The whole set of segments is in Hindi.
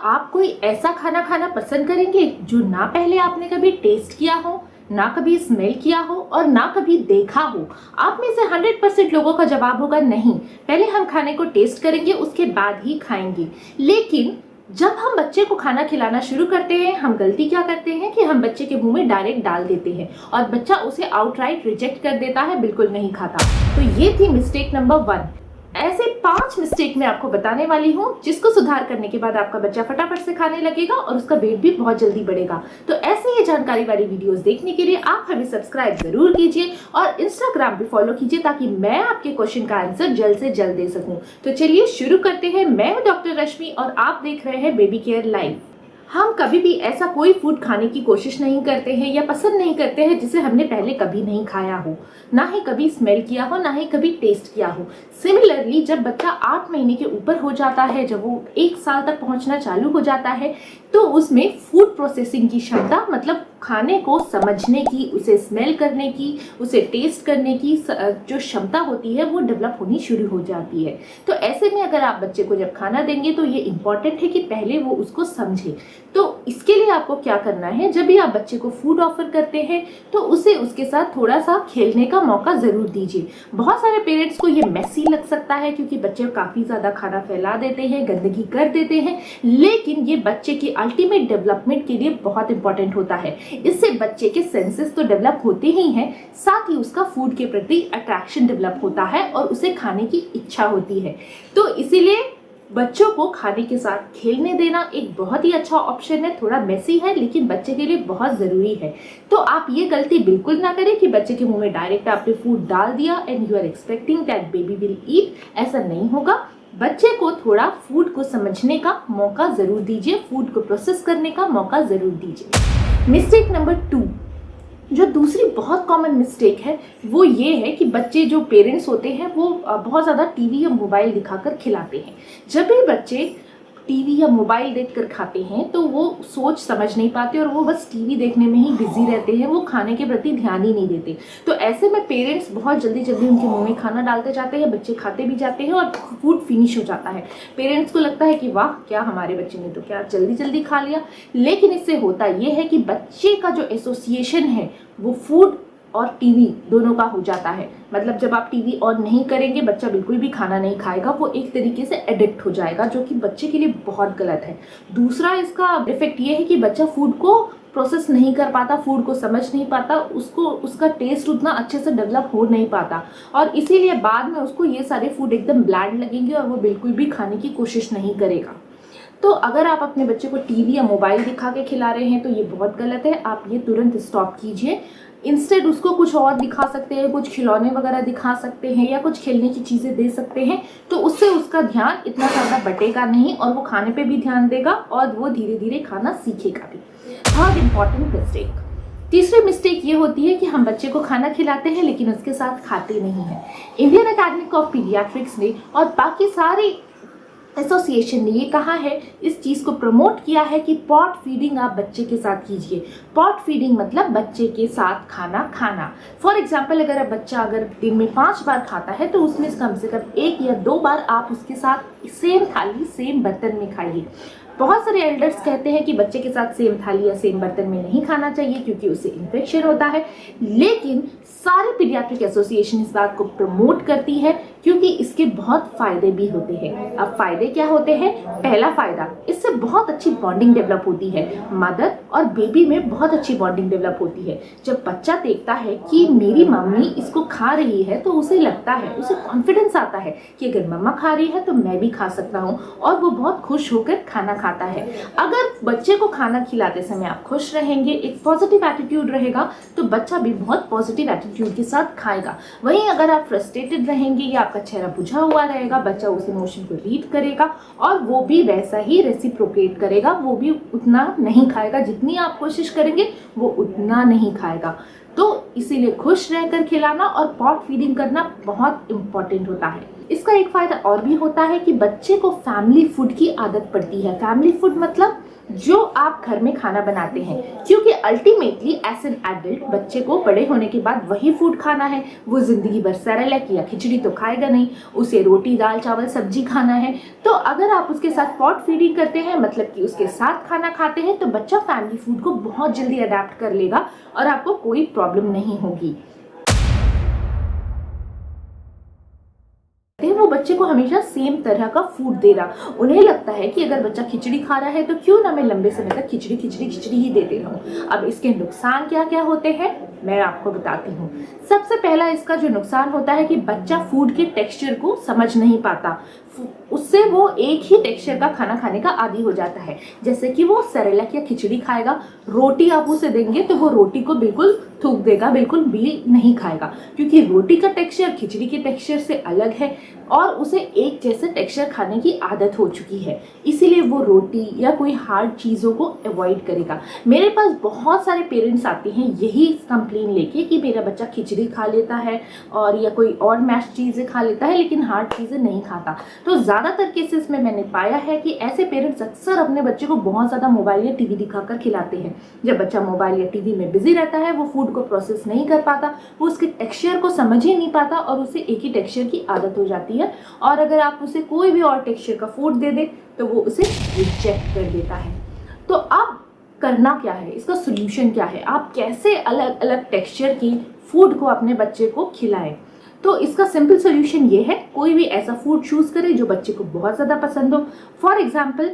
आप कोई ऐसा खाना खाना पसंद करेंगे जो ना पहले आपने कभी टेस्ट किया हो, ना कभी स्मेल किया हो और ना कभी देखा हो? आप में से 100% लोगों का जवाब होगा नहीं, पहले हम खाने को टेस्ट करेंगे उसके बाद ही खाएंगे। लेकिन जब हम बच्चे को खाना खिलाना शुरू करते हैं, हम गलती क्या करते हैं कि हम बच्चे के मुंह में डायरेक्ट डाल देते हैं और बच्चा उसे आउटराइट रिजेक्ट कर देता है, बिल्कुल नहीं खाता। तो ये थी मिस्टेक नंबर 1। ऐसे 5 मिस्टेक मैं आपको बताने वाली हूँ जिसको सुधार करने के बाद आपका बच्चा फटाफट से खाने लगेगा और उसका वेट भी बहुत जल्दी बढ़ेगा। तो ऐसे ही जानकारी वाली वीडियोस देखने के लिए आप हमें सब्सक्राइब जरूर कीजिए और इंस्टाग्राम पे फॉलो कीजिए ताकि मैं आपके क्वेश्चन का आंसर जल्द से जल्द दे सकूं। तो चलिए शुरू करते हैं। मैं हूं डॉक्टर रश्मि और आप देख रहे हैं बेबी केयर लाइव। हम कभी भी ऐसा कोई फूड खाने की कोशिश नहीं करते हैं या पसंद नहीं करते हैं जिसे हमने पहले कभी नहीं खाया हो, ना ही कभी स्मेल किया हो, ना ही कभी टेस्ट किया हो। सिमिलरली जब बच्चा 8 महीने के ऊपर हो जाता है, जब वो 1 साल तक पहुंचना चालू हो जाता है, तो उसमें फूड प्रोसेसिंग की क्षमता, मतलब खाने को समझने की, उसे स्मेल करने की, उसे टेस्ट करने की जो क्षमता होती है वो डेवलप होनी शुरू हो जाती है। तो ऐसे में अगर आप बच्चे को जब खाना देंगे तो ये इम्पॉर्टेंट है कि पहले वो उसको समझे। तो इसके लिए आपको क्या करना है, जब भी आप बच्चे को फूड ऑफर करते हैं तो उसे उसके साथ थोड़ा सा खेलने का मौका जरूर दीजिए। बहुत सारे पेरेंट्स को ये मेसी लग सकता है क्योंकि बच्चे काफी ज्यादा खाना फैला देते हैं, गंदगी कर देते हैं, लेकिन ये बच्चे की अल्टीमेट डेवलपमेंट के लिए बहुत इंपॉर्टेंट होता है। इससे बच्चे के सेंसेस तो डेवलप होते ही हैं, साथ ही उसका फूड के प्रति अट्रैक्शन डेवलप होता है और उसे खाने की इच्छा होती है। तो इसीलिए बच्चों को खाने के साथ खेलने देना एक बहुत ही अच्छा ऑप्शन है। थोड़ा मेसी है लेकिन बच्चे के लिए बहुत ज़रूरी है। तो आप ये गलती बिल्कुल ना करें कि बच्चे के मुंह में डायरेक्ट आपने फूड डाल दिया and you are expecting that baby will eat. ऐसा नहीं होगा। बच्चे को थोड़ा फूड को समझने का मौका ज़रूर दीजिए, फूड को प्रोसेस करने का मौका ज़रूर दीजिए। मिस्टेक नंबर 2, जो दूसरी बहुत कॉमन मिस्टेक है वो ये है कि बच्चे, जो पेरेंट्स होते हैं, वो बहुत ज़्यादा टीवी या मोबाइल दिखाकर खिलाते हैं। जब भी बच्चे टीवी या मोबाइल देखकर खाते हैं तो वो सोच समझ नहीं पाते और वो बस टीवी देखने में ही बिजी रहते हैं, वो खाने के प्रति ध्यान ही नहीं देते। तो ऐसे में पेरेंट्स बहुत जल्दी जल्दी उनके मुंह में खाना डालते जाते हैं, बच्चे खाते भी जाते हैं और फूड फिनिश हो जाता है। पेरेंट्स को लगता है कि वाह, क्या हमारे बच्चे ने तो क्या जल्दी जल्दी खा लिया। लेकिन इससे होता ये है कि बच्चे का जो एसोसिएशन है वो फूड और टीवी दोनों का हो जाता है। मतलब जब आप टीवी ऑन नहीं करेंगे बच्चा बिल्कुल भी खाना नहीं खाएगा, वो एक तरीके से एडिक्ट हो जाएगा, जो कि बच्चे के लिए बहुत गलत है। दूसरा इसका इफेक्ट ये है कि बच्चा फूड को प्रोसेस नहीं कर पाता, फूड को समझ नहीं पाता, उसका टेस्ट उतना अच्छे से डेवलप हो नहीं पाता और इसीलिए बाद में उसको ये सारे फूड एकदम ब्लैंड लगेंगे और वो बिल्कुल भी खाने की कोशिश नहीं करेगा। तो अगर आप अपने बच्चे को टीवी या मोबाइल दिखा के खिला रहे हैं तो ये बहुत गलत है। आप ये तुरंत स्टॉप कीजिए। इंस्टेड उसको कुछ और दिखा सकते हैं, कुछ खिलौने वगैरह दिखा सकते हैं या कुछ खेलने की चीज़ें दे सकते हैं, तो उससे उसका ध्यान इतना ज़्यादा बटेगा नहीं और वो खाने पे भी ध्यान देगा और वो धीरे धीरे खाना सीखेगा भी। थर्ड इम्पॉर्टेंट मिस्टेक, तीसरी मिस्टेक ये होती है कि हम बच्चे को खाना खिलाते हैं लेकिन उसके साथ खाते नहीं हैं। इंडियन अकेडमी ऑफ पीडियाट्रिक्स ने और बाकी सारी एसोसिएशन ने ये कहा है, इस चीज़ को प्रमोट किया है कि पॉट फीडिंग आप बच्चे के साथ कीजिए। पॉट फीडिंग मतलब बच्चे के साथ खाना खाना। फॉर एग्जाम्पल, अगर बच्चा दिन में 5 बार खाता है तो उसमें कम से कम 1 या 2 बार आप उसके साथ सेम थाली सेम बर्तन में खाइए। बहुत सारे एल्डर्स कहते हैं कि बच्चे के साथ सेम थाली या सेम बर्तन में नहीं खाना चाहिए क्योंकि उससे इन्फेक्शन होता है, लेकिन सारे पीडियाट्रिक एसोसिएशन इस बात को प्रमोट करती है क्योंकि इसके बहुत फायदे भी होते हैं। अब फायदे क्या होते हैं? पहला फायदा, इससे बहुत अच्छी बॉन्डिंग डेवलप होती है। मदर और बेबी में बहुत अच्छी बॉन्डिंग डेवलप होती है। जब बच्चा देखता है कि मेरी मम्मी इसको खा रही है तो उसे लगता है, उसे कॉन्फिडेंस आता है कि अगर मम्मा खा रही है तो मैं भी खा सकता हूँ और वो बहुत खुश होकर खाना खाता है। अगर बच्चे को खाना खिलाते समय आप खुश रहेंगे, एक पॉजिटिव एटीट्यूड रहेगा, तो बच्चा भी बहुत पॉजिटिव एटीट्यूड के साथ खाएगा। वहीं अगर आप फ्रस्ट्रेटेड रहेंगे या आपका चेहरा बुझा हुआ रहेगा, बच्चा उस इमोशन को रीड करेगा और वो भी वैसा ही रेसिप्रोकेट करेगा, वो भी उतना नहीं खाएगा। जितनी आप कोशिश करेंगे वो उतना नहीं खाएगा। तो इसीलिए खुश रहकर खिलाना और पॉट फीडिंग करना बहुत इंपॉर्टेंट होता है। इसका एक फ़ायदा और भी होता है कि बच्चे को फैमिली फूड की आदत पड़ती है। फैमिली फूड मतलब जो आप घर में खाना बनाते हैं, क्योंकि अल्टीमेटली एज एन एडल्ट बच्चे को बड़े होने के बाद वही फूड खाना है। वो ज़िंदगी भर सेरेलैक या खिचड़ी तो खाएगा नहीं, उसे रोटी दाल चावल सब्जी खाना है। तो अगर आप उसके साथ पॉट फीडिंग करते हैं, मतलब कि उसके साथ खाना खाते हैं, तो बच्चा फैमिली फूड को बहुत जल्दी अडेप्ट कर लेगा और आपको कोई प्रॉब्लम नहीं होगी। वो बच्चे को हमेशा सेम तरह का फूड दे रहा। उन्हें लगता है कि अगर बच्चा खिचड़ी खा रहा है तो क्यों ना मैं लंबे समय तक खिचड़ी खिचड़ी खिचड़ी ही देते रहूं। अब इसके नुकसान क्या क्या होते हैं मैं आपको बताती हूँ। सबसे पहला इसका जो नुकसान होता है कि बच्चा फूड के टेक्सचर को समझ नहीं पाता। उससे वो एक ही टेक्सचर का खाना खाने का आदी हो जाता है। जैसे कि वो सेरेलैक या खिचड़ी खाएगा, रोटी आप उसे देंगे तो वो रोटी को बिल्कुल थूक देगा, बिल्कुल भी नहीं खाएगा, क्योंकि रोटी का टेक्सचर खिचड़ी के टेक्सचर से अलग है और उसे एक जैसे टेक्सचर खाने की आदत हो चुकी है। इसीलिए वो रोटी या कोई हार्ड चीज़ों को अवॉइड करेगा। मेरे पास बहुत सारे पेरेंट्स आते हैं यही कंप्लेन लेके कि मेरा बच्चा खिचड़ी खा लेता है और या कोई और मैश चीज़ें खा लेता है लेकिन हार्ड चीज़ें नहीं खाता। तो ज़्यादातर केसेस में मैंने पाया है कि ऐसे पेरेंट्स अक्सर अपने बच्चे को बहुत ज़्यादा मोबाइल या टीवी दिखाकर खिलाते हैं। जब बच्चा मोबाइल या टीवी में बिजी रहता है वो फूड को प्रोसेस नहीं कर पाता, वो उसके टेक्सचर को समझ ही नहीं पाता और उसे एक ही टेक्सचर की आदत हो जाती है। और अगर आप उसे कोई भी और टेक्सचर का फूड दे दे तो वो उसे रिजेक्ट कर देता है। तो अब करना क्या है, इसका सोल्यूशन क्या है, आप कैसे अलग अलग टेक्सचर की फूड को अपने बच्चे को खिलाएं। तो इसका सिंपल सोल्यूशन ये है, कोई भी ऐसा फूड चूज करें जो बच्चे को बहुत ज़्यादा पसंद हो। फॉर एग्जाम्पल,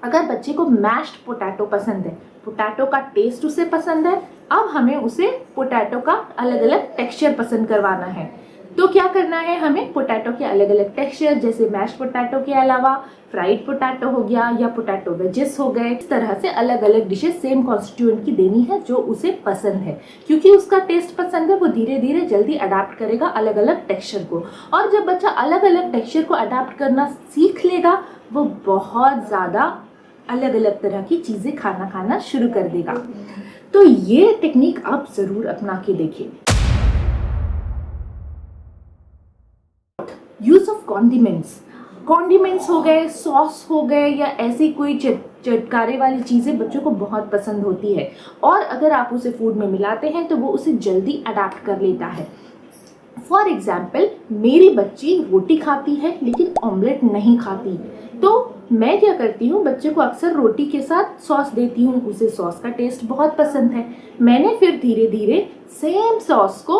अगर बच्चे को मैश्ड पोटैटो पसंद है, पोटैटो का टेस्ट उसे पसंद है, अब हमें उसे पोटैटो का अलग अलग टेक्सचर पसंद करवाना है। तो क्या करना है, हमें पोटैटो के अलग अलग टेक्सचर, जैसे मैश्ड पोटैटो के अलावा फ्राइड पोटैटो हो गया या पोटैटो वेजेस हो गए, इस तरह से अलग अलग डिशेस सेम कॉन्स्टिट्यूएंट की देनी है जो उसे पसंद है। क्योंकि उसका टेस्ट पसंद है, वो धीरे धीरे जल्दी अडाप्ट करेगा अलग अलग टेक्सचर को। और जब बच्चा अलग अलग टेक्सचर को अडाप्ट करना सीख लेगा, वो बहुत ज़्यादा अलग अलग तरह की चीज़ें खाना शुरू कर देगा। तो ये टेक्निक आप ज़रूर अपना के देखें। यूज ऑफ कॉन्डिमेंट्स हो गए, सॉस हो गए या ऐसी कोई चटकारे वाली चीज़ें बच्चों को बहुत पसंद होती है और अगर आप उसे फूड में मिलाते हैं तो वो उसे जल्दी अडाप्ट कर लेता है। फॉर एग्जाम्पल, मेरी बच्ची रोटी खाती है लेकिन ऑमलेट नहीं खाती, तो मैं क्या करती हूँ, बच्चे को अक्सर रोटी के साथ सॉस देती हूँ, उसे सॉस का टेस्ट बहुत पसंद है। मैंने फिर धीरे धीरे सेम सॉस को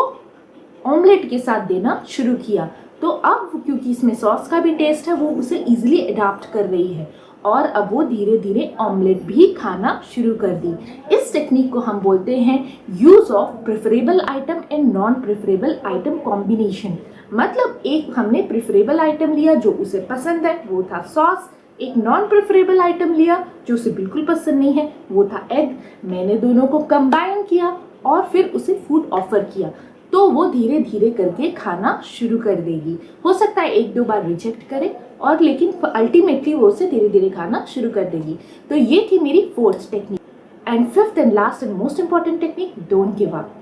ऑमलेट के साथ देना शुरू किया। तो अब क्योंकि इसमें सॉस का भी टेस्ट है, वो उसे इजीली अडॉप्ट कर रही है और अब वो धीरे धीरे ऑमलेट भी खाना शुरू कर दी। इस टेक्निक को हम बोलते हैं use of preferable item and non preferable item combination. मतलब एक हमने प्रेफरेबल आइटम लिया जो उसे पसंद है, वो था सॉस, एक नॉन प्रेफरेबल आइटम लिया जो उसे बिल्कुल पसंद नहीं है, वो था एग। मैंने दोनों को कंबाइन किया और फिर उसे फूड ऑफर किया, तो वो धीरे धीरे करके खाना शुरू कर देगी। हो सकता है एक दो बार रिजेक्ट करे और लेकिन अल्टीमेटली वो उसे धीरे धीरे खाना शुरू कर देगी। तो ये थी मेरी fourth technique. And fifth and last and most important technique, don't give up.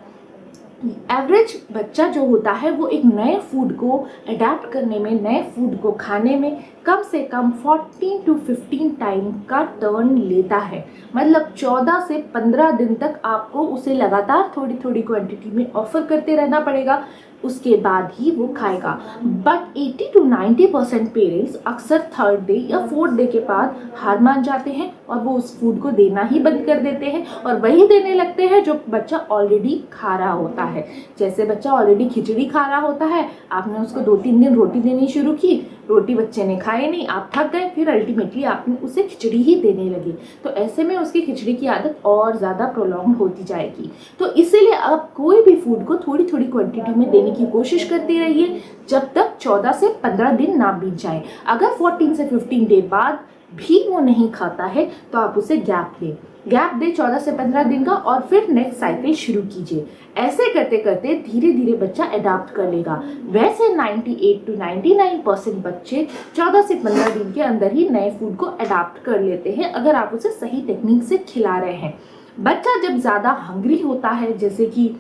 Average बच्चा जो होता है वो एक नए फूड को अडेप्ट करने में, नए फूड को खाने में कम से कम 14 to 15 टाइम का टर्न लेता है। मतलब 14 से 15 दिन तक आपको उसे लगातार थोड़ी थोड़ी क्वांटिटी में ऑफर करते रहना पड़ेगा, उसके बाद ही वो खाएगा। बट 80 to 90% पेरेंट्स अक्सर थर्ड डे या फोर्थ डे के बाद हार मान जाते हैं और वो उस फूड को देना ही बंद कर देते हैं और वही देने लगते हैं जो बच्चा ऑलरेडी खा रहा होता है। जैसे बच्चा ऑलरेडी खिचड़ी खा रहा होता है, आपने उसको 2-3 दिन रोटी देनी शुरू की, रोटी बच्चे ने खाए नहीं, आप थक गए, फिर अल्टीमेटली आपने उसे खिचड़ी ही देने लगे, तो ऐसे में उसकी खिचड़ी की आदत और ज़्यादा प्रोलॉन्ग होती जाएगी। तो इसीलिए आप कोई भी फूड को थोड़ी थोड़ी क्वांटिटी में देने की कोशिश करते रहिए जब तक 14 से 15 दिन ना बीत जाए। अगर 14 से 15 डे बाद भी वो नहीं खाता है तो आप उसे गैप दे 14 से 15 दिन का और फिर नेक्स्ट साइकिल शुरू कीजिए। ऐसे करते करते धीरे धीरे बच्चा अडॉप्ट कर लेगा। वैसे 98 to 99% बच्चे 14 से 15 दिन के अंदर ही नए फूड को अडॉप्ट कर लेते हैं अगर आप उसे सही टेक्निक से खिला रहे हैं। बच्चा जब ज़्यादा हंग्री होता है, जैसे कि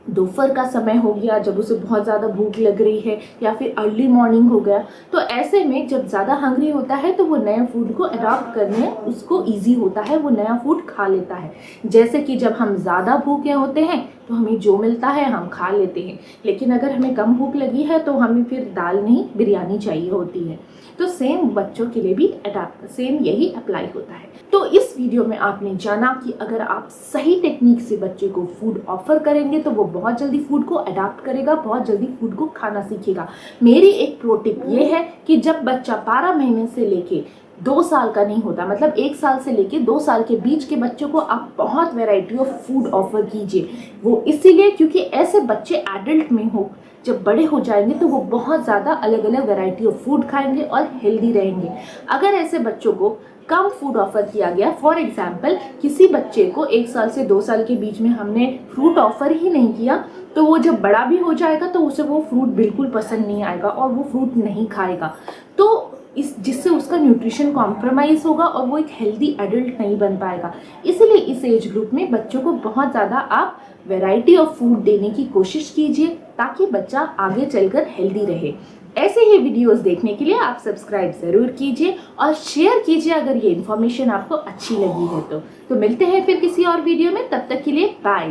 दोपहर का समय हो गया जब उसे बहुत ज़्यादा भूख लग रही है, या फिर अर्ली मॉर्निंग हो गया, तो ऐसे में जब ज़्यादा हंग्री होता है तो वो नए फूड को अडॉप्ट करने उसको इजी होता है, वो नया फूड खा लेता है। जैसे कि जब हम ज़्यादा भूखे होते हैं तो हमें जो मिलता है हम खा लेते हैं, लेकिन अगर हमें कम भूख लगी है तो हमें फिर दाल नहीं बिरयानी चाहिए होती है। तो सेम बच्चों के लिए भी सेम यही अप्लाई होता है। तो इस वीडियो में आपने जाना कि अगर आप सही टेक्निक से बच्चे को फूड ऑफर करेंगे तो वो बहुत जल्दी फूड को अडॉप्ट करेगा, बहुत जल्दी फूड को खाना सीखेगा। मेरी एक प्रो टिप ये है कि जब बच्चा 12 महीने से लेके 2 साल का नहीं होता, मतलब 1 साल से लेके 2 साल के बीच के बच्चों को आप बहुत वैरायटी ऑफ फूड ऑफर कीजिए। वो इसीलिए क्योंकि ऐसे बच्चे एडल्ट में हो, जब बड़े हो जाएंगे तो वो बहुत ज़्यादा अलग अलग वैरायटी ऑफ फूड खाएंगे और हेल्दी रहेंगे। अगर ऐसे बच्चों को कम फूड ऑफर किया गया, फॉर एग्जाम्पल किसी बच्चे को 1 साल से 2 साल के बीच में हमने फ्रूट ऑफर ही नहीं किया, तो वो जब बड़ा भी हो जाएगा तो उसे वो फ्रूट बिल्कुल पसंद नहीं आएगा और वो फ्रूट नहीं खाएगा, तो जिससे उसका न्यूट्रिशन कॉम्प्रोमाइज होगा और वो एक हेल्दी एडल्ट नहीं बन पाएगा। इसलिए इस एज ग्रुप में बच्चों को बहुत ज़्यादा आप वैरायटी ऑफ फूड देने की कोशिश कीजिए ताकि बच्चा आगे चलकर हेल्दी रहे। ऐसे ही वीडियोस देखने के लिए आप सब्सक्राइब ज़रूर कीजिए और शेयर कीजिए अगर ये इन्फॉर्मेशन आपको अच्छी लगी है तो मिलते हैं फिर किसी और वीडियो में, तब तक के लिए बाय।